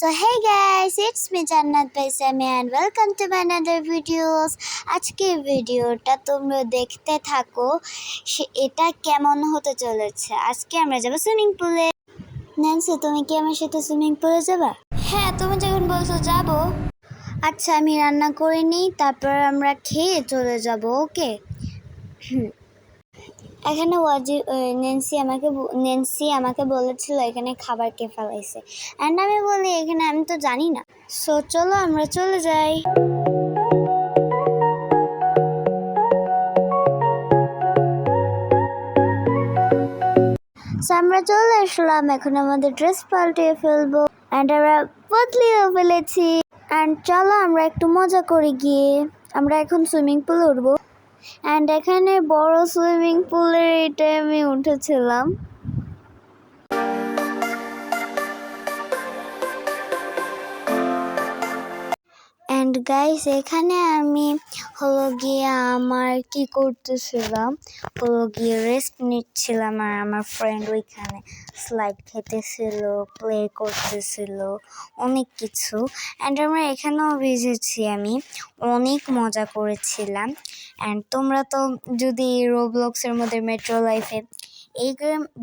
So hey guys, it's me Jannat Baisami and welcome to my another videos. আজকের ভিডিওটা তোমরা দেখতে থাকো এটা কেমন হতে চলেছে। আজকে আমরা যাব সুইমিং পুলে। ন্যান্সি, তুমি কি আমার সাথে সুইমিং পুলে যাবা? হ্যাঁ, তুমি যখন বলছো যাব। আচ্ছা, আমি রান্না করে নিই, তারপর আমরা খেয়ে চলে যাব। ওকে। এখানে ন্যান্সি আমাকে বলেছিল এখানে খাবার কে ফেলাইছে, অ্যান্ড আমি বলি এখানে আমি তো জানি না। সো চলো আমরা চলে যাই। সো আমরা চলে আসলাম, এখন আমাদের ড্রেস পাল্টিয়ে ফেলবো, অ্যান্ড আমরা বদলিয়েও ফেলেছি। অ্যান্ড চলো আমরা একটু মজা করি গিয়ে। আমরা এখন সুইমিং পুলে উঠবো, অ্যান্ড এখানে বড় সুইমিং পুলের এটাই আমি উঠেছিলাম। অ্যান্ড গাইস, এখানে আমি আমার কি করতেছিলাম রেস্ট নিচ্ছিলাম, আর আমার ফ্রেন্ড ওইখানে স্লাইড খেতেছিল, প্লে করতেছিল, অনেক কিছু। অ্যান্ড আমরা এখানেও ভিজেছি, আমি অনেক মজা করেছিলাম। অ্যান্ড তোমরা তো যদি রোবলক্সের মধ্যে মেট্রো লাইফে এই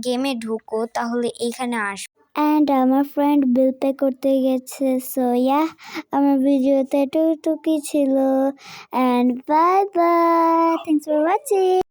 গেমে ঢুকো তাহলে এইখানে আসবে। অ্যান্ড আমার ফ্রেন্ড বিল পে করতে গেছে। সো আমার ভিডিওতে এতটুকুই ছিল, and bye bye, thanks for watching.